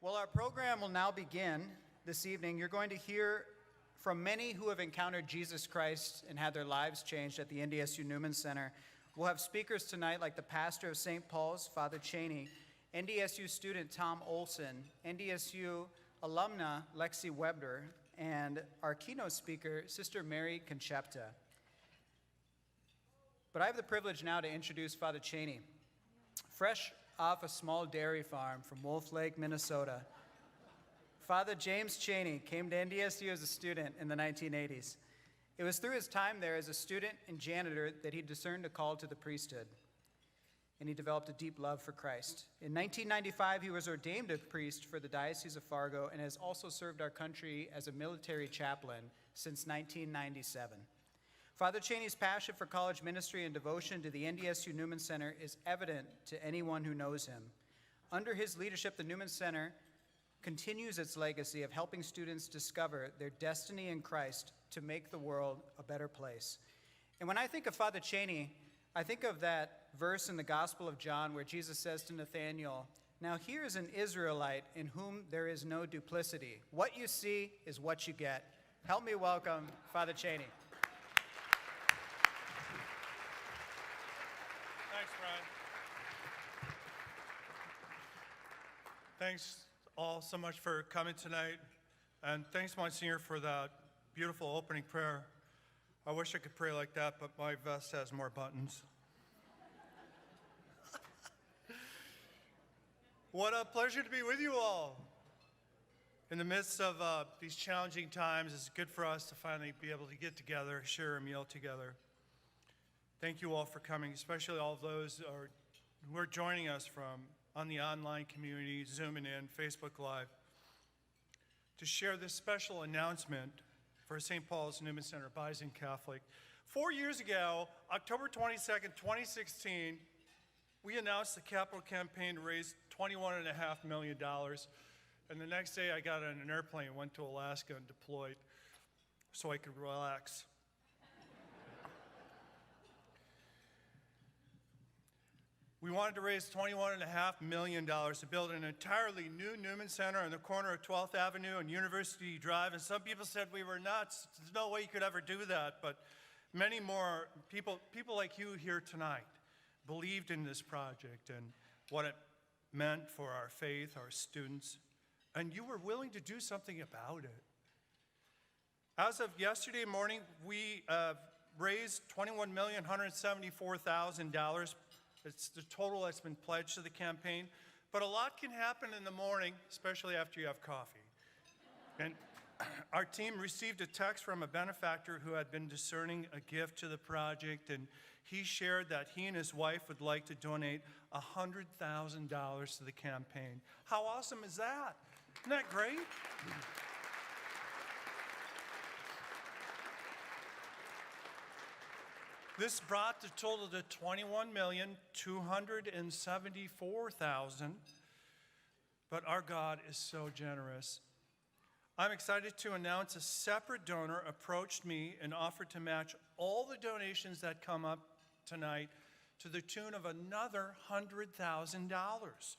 Well, our program will now begin this evening. You're going to hear from many who have encountered Jesus Christ and had their lives changed at the NDSU Newman Center. We'll have speakers tonight like the pastor of St. Paul's, Father Cheney, NDSU student Tom Olson, NDSU alumna Lexi Weber, and our keynote speaker, Sister Mary Concepta. But I have the privilege now to introduce Father Cheney. Fresh off a small dairy farm from Wolf Lake, Minnesota, Father James Cheney came to NDSU as a student in the 1980s. It was through his time there as a student and janitor that he discerned a call to the priesthood, and he developed a deep love for Christ. In 1995, he was ordained a priest for the Diocese of Fargo and has also served our country as a military chaplain since 1997. Father Cheney's passion for college ministry and devotion to the NDSU Newman Center is evident to anyone who knows him. Under his leadership, the Newman Center continues its legacy of helping students discover their destiny in Christ to make the world a better place. And when I think of Father Cheney, I think of that verse in the Gospel of John where Jesus says to Nathanael, "Now here is an Israelite in whom there is no duplicity. What you see is what you get." Help me welcome Father Cheney. Thanks, Brian. Thanks all so much for coming tonight. And thanks, Monsignor, for that beautiful opening prayer. I wish I could pray like that, but my vest has more buttons. What a pleasure to be with you all. In the midst of these challenging times, it's good for us to finally be able to get together, share a meal together. Thank you all for coming, especially all of those who are joining us from on the online community, Zooming in, Facebook Live, to share this special announcement for St. Paul's Newman Center, Bison Catholic. 4 years ago, October 22nd, 2016, we announced the capital campaign to raise $21.5 million. And the next day, I got on an airplane, went to Alaska, and deployed so I could relax. We wanted to raise $21.5 million to build an entirely new Newman Center on the corner of 12th Avenue and University Drive. And some people said we were nuts. There's no way you could ever do that. But many more people like you here tonight believed in this project and what it meant for our faith, our students. And you were willing to do something about it. As of yesterday morning, we raised $21,174,000. It's the total that's been pledged to the campaign. But a lot can happen in the morning, especially after you have coffee. And our team received a text from a benefactor who had been discerning a gift to the project, and he shared that he and his wife would like to donate $100,000 to the campaign. How awesome is that? Isn't that great? This brought the total to $21,274,000, but our God is so generous. I'm excited to announce a separate donor approached me and offered to match all the donations that come up tonight to the tune of another $100,000.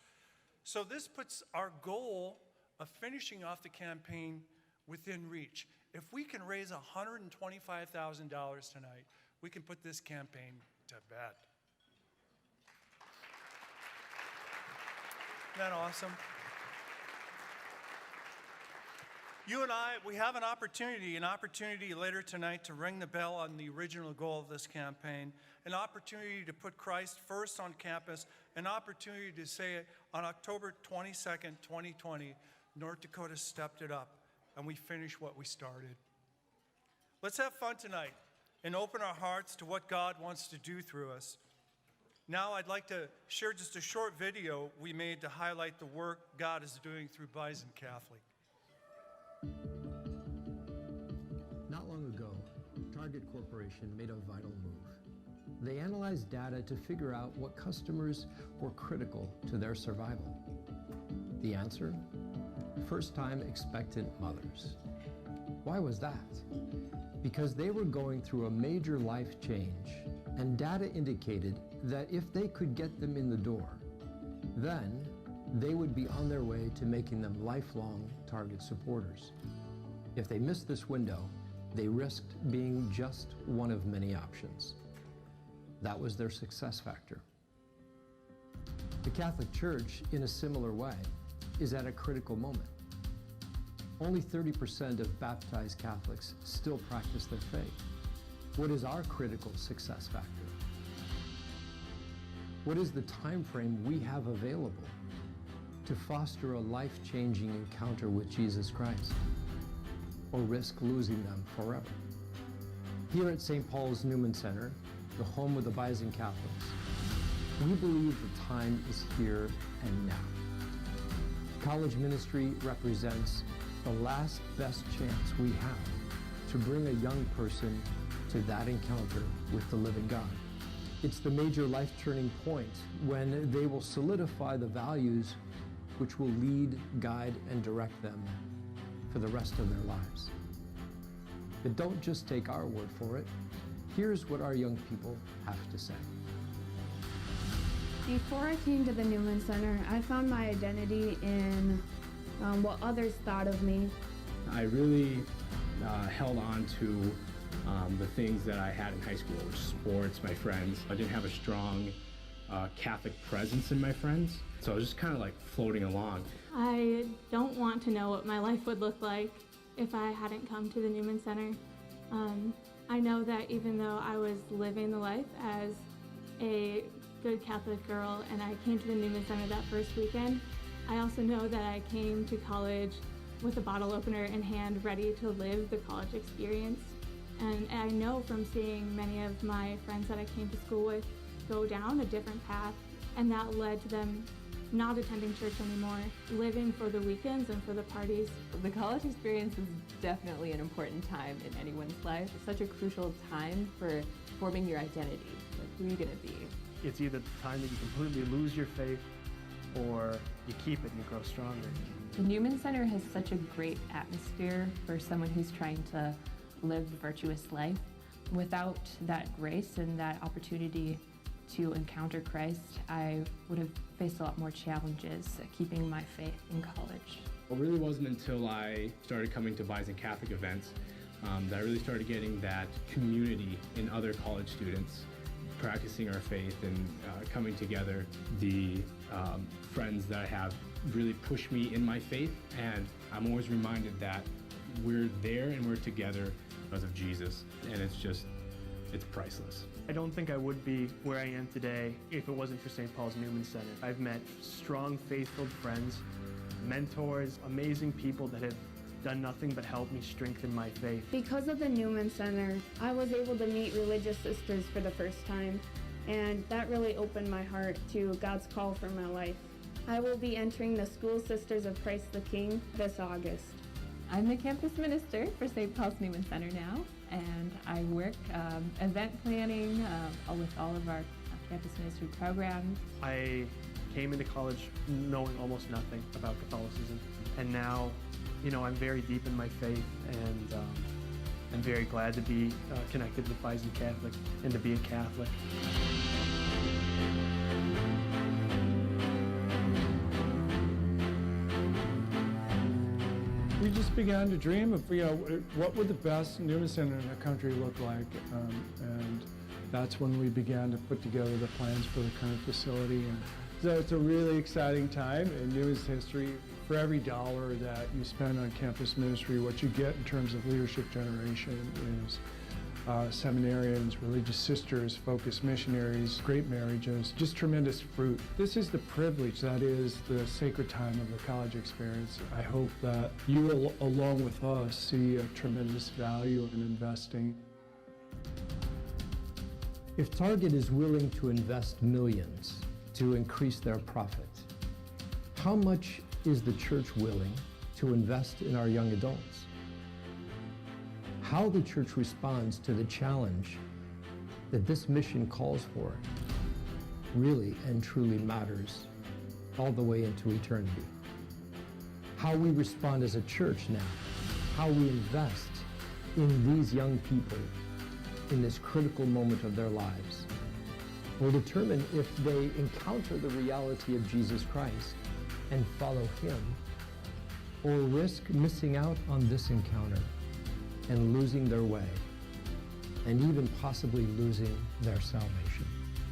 So this puts our goal of finishing off the campaign within reach. If we can raise $125,000 tonight, we can put this campaign to bed. Isn't that awesome? You and I, we have an opportunity later tonight to ring the bell on the original goal of this campaign, an opportunity to put Christ first on campus, an opportunity to say it on October 22nd, 2020, North Dakota stepped it up, and we finished what we started. Let's have fun tonight and open our hearts to what God wants to do through us. Now I'd like to share just a short video we made to highlight the work God is doing through Bison Catholic. Not long ago, Target Corporation made a vital move. They analyzed data to figure out what customers were critical to their survival. The answer? First-time expectant mothers. Why was that? Because they were going through a major life change, and data indicated that if they could get them in the door, then they would be on their way to making them lifelong Target supporters. If they missed this window, they risked being just one of many options. That was their success factor. The Catholic Church, in a similar way, is at a critical moment. Only 30% of baptized Catholics still practice their faith. What is our critical success factor? What is the time frame we have available to foster a life-changing encounter with Jesus Christ, or risk losing them forever? Here at St. Paul's Newman Center, the home of the Bison Catholics, we believe the time is here and now. College ministry represents the last best chance we have to bring a young person to that encounter with the living God. It's the major life turning point when they will solidify the values which will lead, guide, and direct them for the rest of their lives. But don't just take our word for it. Here's what our young people have to say. Before I came to the Newman Center, I found my identity in what others thought of me. I really held on to the things that I had in high school, which is sports, my friends. I didn't have a strong Catholic presence in my friends, so I was just kind of like floating along. I don't want to know what my life would look like if I hadn't come to the Newman Center. I know that even though I was living the life as a good Catholic girl and I came to the Newman Center that first weekend, I also know that I came to college with a bottle opener in hand, ready to live the college experience. And I know from seeing many of my friends that I came to school with go down a different path, and that led to them not attending church anymore, living for the weekends and for the parties. The college experience is definitely an important time in anyone's life. It's such a crucial time for forming your identity. Like, who are you gonna be? It's either the time that you completely lose your faith or you keep it and you grow stronger. The Newman Center has such a great atmosphere for someone who's trying to live a virtuous life. Without that grace and that opportunity to encounter Christ, I would have faced a lot more challenges keeping my faith in college. It really wasn't until I started coming to Bison Catholic events that I really started getting that community in other college students, practicing our faith and coming together. The friends that I have really push me in my faith, and I'm always reminded that we're there and we're together because of Jesus, and it's priceless. I don't think I would be where I am today if it wasn't for St. Paul's Newman Center. I've met strong, faith-filled friends, mentors, amazing people that have done nothing but help me strengthen my faith. Because of the Newman Center, I was able to meet religious sisters for the first time, and that really opened my heart to God's call for my life. I will be entering the School Sisters of Christ the King this August. I'm the campus minister for St. Paul's Newman Center now, and I work event planning with all of our campus ministry programs. I came into college knowing almost nothing about Catholicism, and now, I'm very deep in my faith, and I'm very glad to be connected with Bison Catholic and to be a Catholic. We just began to dream of, what would the best Newman Center in the country look like, and that's when we began to put together the plans for the current facility. And so it's a really exciting time in Newman's history. For every dollar that you spend on campus ministry, what you get in terms of leadership generation is seminarians, religious sisters, focused missionaries, great marriages, just tremendous fruit. This is the privilege that is the sacred time of the college experience. I hope that you, along with us, see a tremendous value in investing. If Target is willing to invest millions to increase their profit, how much is the church willing to invest in our young adults? How the church responds to the challenge that this mission calls for really and truly matters all the way into eternity. How we respond as a church now, how we invest in these young people in this critical moment of their lives will determine if they encounter the reality of Jesus Christ and follow him, or risk missing out on this encounter and losing their way, and even possibly losing their salvation.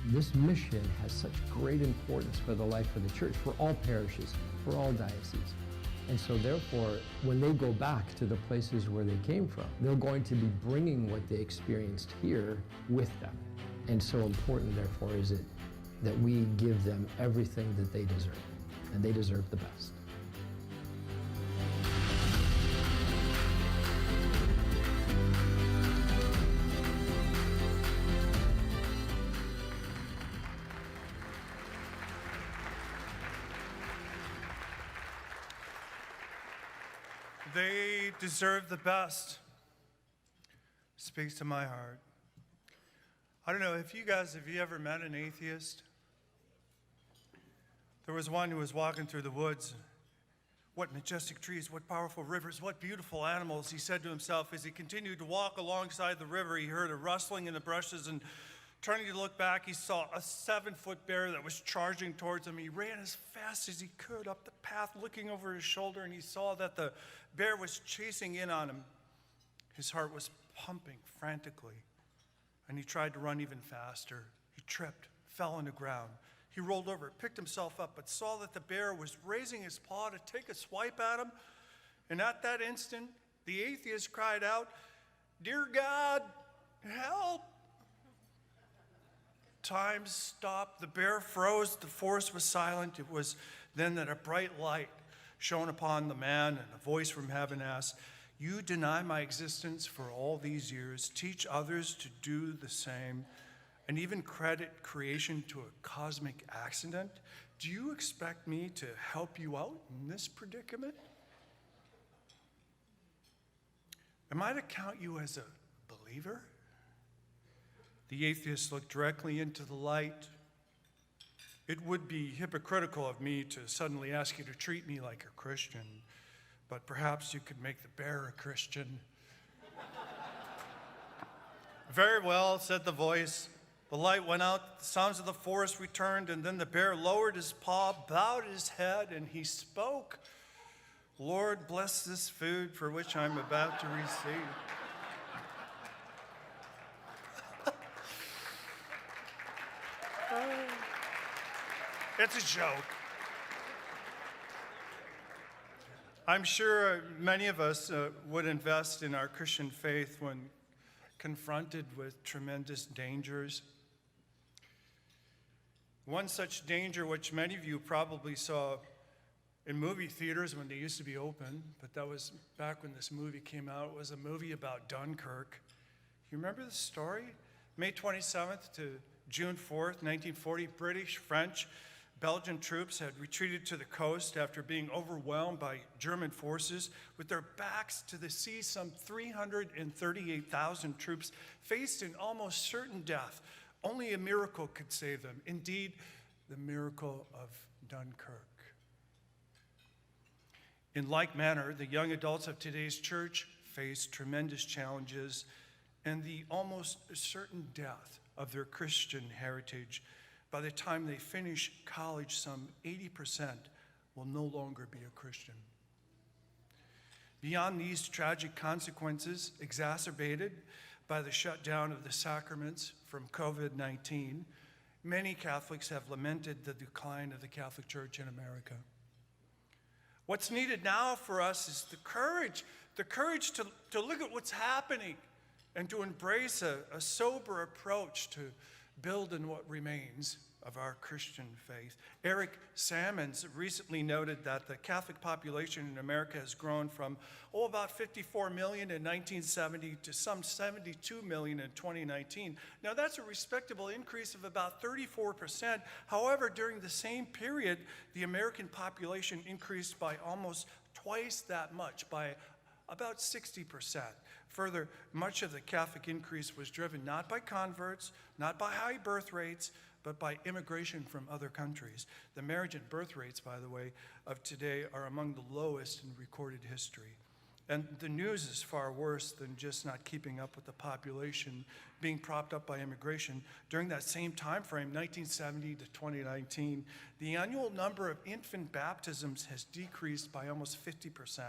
This mission has such great importance for the life of the church, for all parishes, for all dioceses. And so therefore, when they go back to the places where they came from, they're going to be bringing what they experienced here with them. And so important, therefore, is it that we give them everything that they deserve, and they deserve the best. They deserve the best. Speaks to my heart. I don't know, have you ever met an atheist? There was one who was walking through the woods. What majestic trees, what powerful rivers, what beautiful animals, he said to himself. As he continued to walk alongside the river, he heard a rustling in the brushes, and turning to look back, he saw a 7-foot bear that was charging towards him. He ran as fast as he could up the path, looking over his shoulder, and he saw that the bear was chasing in on him. His heart was pumping frantically, and he tried to run even faster. He tripped, fell on the ground. He rolled over, picked himself up, but saw that the bear was raising his paw to take a swipe at him. And at that instant, the atheist cried out, "Dear God, help!" Time stopped. The bear froze. The forest was silent. It was then that a bright light shone upon the man, and a voice from heaven asked, "You deny my existence for all these years, teach others to do the same, and even credit creation to a cosmic accident? Do you expect me to help you out in this predicament? Am I to count you as a believer?" The atheist looked directly into the light. "It would be hypocritical of me to suddenly ask you to treat me like a Christian, but perhaps you could make the bear a Christian." "Very well," said the voice. The light went out, the sounds of the forest returned, and then the bear lowered his paw, bowed his head, and he spoke. "Lord, bless this food for which I'm about to receive." It's a joke. I'm sure many of us would invest in our Christian faith when confronted with tremendous dangers. One such danger, which many of you probably saw in movie theaters when they used to be open, but that was back when this movie came out, was a movie about Dunkirk. You remember the story? May 27th to June 4th, 1940, British, French, Belgian troops had retreated to the coast after being overwhelmed by German forces. With their backs to the sea, some 338,000 troops faced an almost certain death. Only a miracle could save them. Indeed, the miracle of Dunkirk. In like manner, the young adults of today's church face tremendous challenges and the almost certain death of their Christian heritage. By the time they finish college, some 80% will no longer be a Christian. Beyond these tragic consequences, exacerbated by the shutdown of the sacraments from COVID-19, many Catholics have lamented the decline of the Catholic Church in America. What's needed now for us is the courage to look at what's happening and to embrace a sober approach to build in what remains of our Christian faith. Eric Sammons recently noted that the Catholic population in America has grown from, about 54 million in 1970 to some 72 million in 2019. Now that's a respectable increase of about 34%. However, during the same period, the American population increased by almost twice that much, by about 60%. Further, much of the Catholic increase was driven not by converts, not by high birth rates, but by immigration from other countries. The marriage and birth rates, by the way, of today are among the lowest in recorded history. And the news is far worse than just not keeping up with the population being propped up by immigration. During that same time frame, 1970 to 2019, the annual number of infant baptisms has decreased by almost 50%,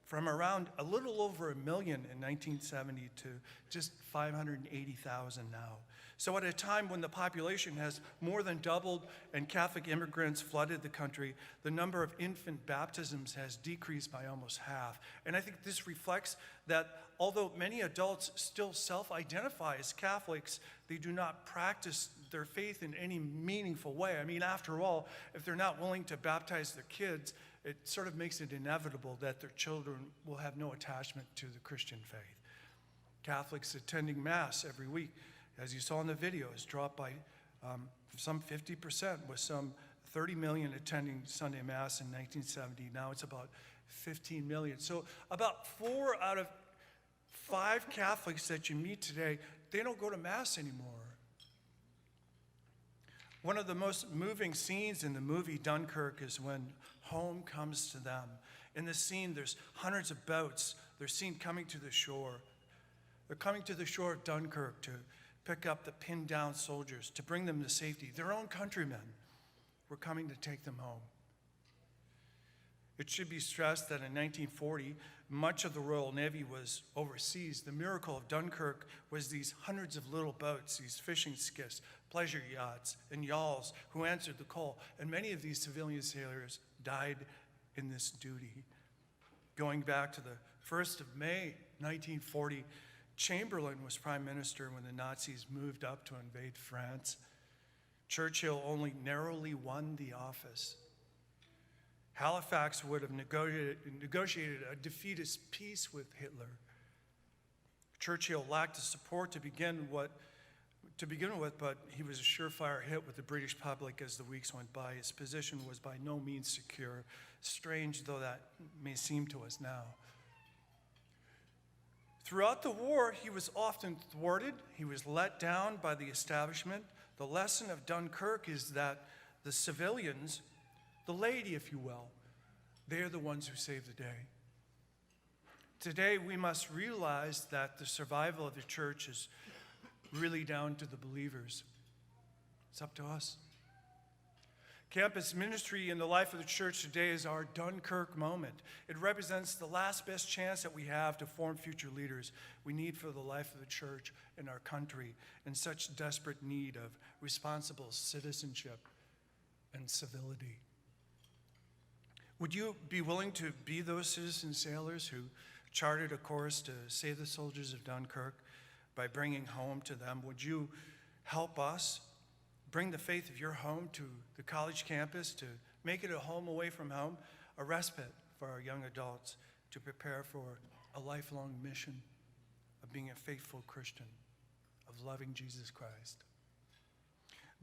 from around a little over 1 million in 1970 to just 580,000 now. So at a time when the population has more than doubled and Catholic immigrants flooded the country, the number of infant baptisms has decreased by almost half. And I think this reflects that although many adults still self-identify as Catholics, they do not practice their faith in any meaningful way. I mean, after all, if they're not willing to baptize their kids, it sort of makes it inevitable that their children will have no attachment to the Christian faith. Catholics attending Mass every week, as you saw in the video, has dropped by some 50%, with some 30 million attending Sunday Mass in 1970. Now it's about 15 million. So about 4 out of 5 Catholics that you meet today, they don't go to Mass anymore. One of the most moving scenes in the movie Dunkirk is when home comes to them. In the scene, there's hundreds of boats. They're seen coming to the shore. They're coming to the shore of Dunkirk to pick up the pinned down soldiers, to bring them to safety. Their own countrymen were coming to take them home. It should be stressed that in 1940, much of the Royal Navy was overseas. The miracle of Dunkirk was these hundreds of little boats, these fishing skiffs, pleasure yachts, and yawls who answered the call. And many of these civilian sailors died in this duty. Going back to the 1st of May, 1940, Chamberlain was prime minister when the Nazis moved up to invade France. Churchill only narrowly won the office. Halifax would have negotiated a defeatist peace with Hitler. Churchill lacked the support to begin with, but he was a surefire hit with the British public as the weeks went by. His position was by no means secure, strange though that may seem to us now. Throughout the war, he was often thwarted. He was let down by the establishment. The lesson of Dunkirk is that the civilians, the laity, if you will, they are the ones who save the day. Today, we must realize that the survival of the church is really down to the believers. It's up to us. Campus ministry in the life of the church today is our Dunkirk moment. It represents the last best chance that we have to form future leaders we need for the life of the church and our country, in such desperate need of responsible citizenship and civility. Would you be willing to be those citizen sailors who charted a course to save the soldiers of Dunkirk by bringing home to them? Would you help us bring the faith of your home to the college campus, to make it a home away from home, a respite for our young adults to prepare for a lifelong mission of being a faithful Christian, of loving Jesus Christ?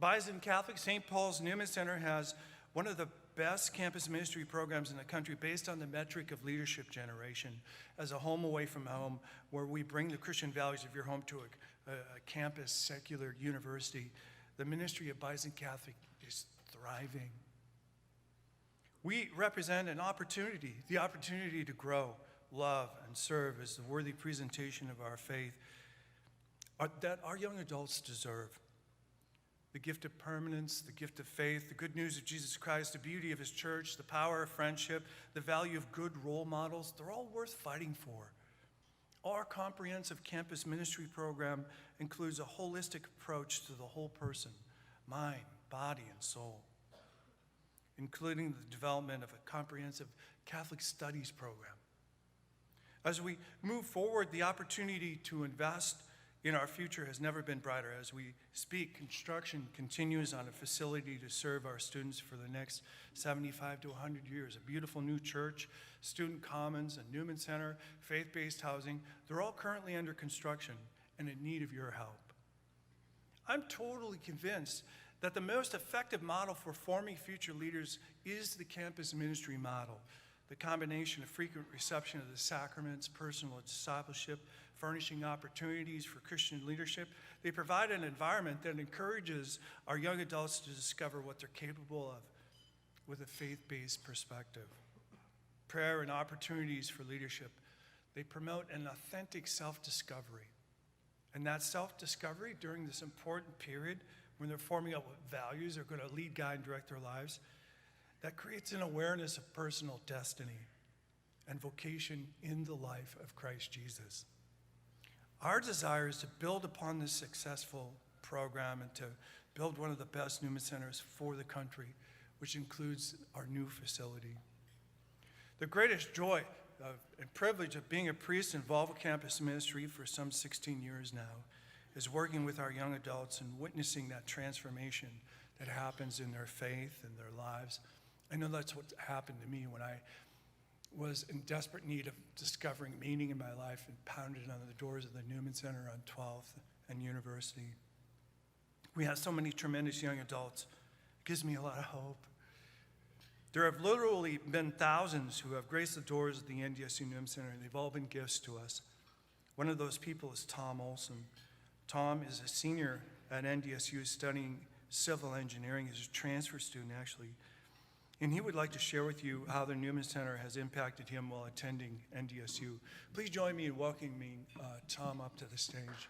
Bison Catholic St. Paul's Newman Center has one of the best campus ministry programs in the country, based on the metric of leadership generation, as a home away from home, where we bring the Christian values of your home to a campus secular university. The ministry of Bison Catholic is thriving. We represent an opportunity, the opportunity to grow, love, and serve as the worthy presentation of our faith that our young adults deserve. The gift of permanence, the gift of faith, the good news of Jesus Christ, the beauty of his church, the power of friendship, the value of good role models, they're all worth fighting for. Our comprehensive campus ministry program includes a holistic approach to the whole person, mind, body, and soul, including the development of a comprehensive Catholic studies program. As we move forward, the opportunity to invest in our future has never been brighter. As we speak, construction continues on a facility to serve our students for the next 75 to 100 years. A beautiful new church, student commons, a Newman Center, faith-based housing, they're all currently under construction and in need of your help. I'm totally convinced that the most effective model for forming future leaders is the campus ministry model. The combination of frequent reception of the sacraments, personal discipleship, furnishing opportunities for Christian leadership, they provide an environment that encourages our young adults to discover what they're capable of with a faith-based perspective. prayer and opportunities for leadership, they promote an authentic self-discovery. And that self-discovery during this important period when they're forming out what values are going to lead, guide, and direct their lives, that creates an awareness of personal destiny and vocation in the life of Christ Jesus. Our desire is to build upon this successful program and to build one of the best Newman Centers for the country, which includes our new facility. The greatest joy and privilege of being a priest in Volvo campus ministry for some 16 years now is working with our young adults and witnessing that transformation that happens in their faith and their lives. I know that's what happened to me when I was in desperate need of discovering meaning in my life and pounded on the doors of the Newman Center on 12th and University. We have so many tremendous young adults. It gives me a lot of hope. There have literally been thousands who have graced the doors of the NDSU Newman Center, and they've all been gifts to us. One of those people is Tom Olson. Tom is a senior at NDSU studying civil engineering. He's a transfer student, actually. And he would like to share with you how the Newman Center has impacted him while attending NDSU. Please join me in welcoming Tom up to the stage.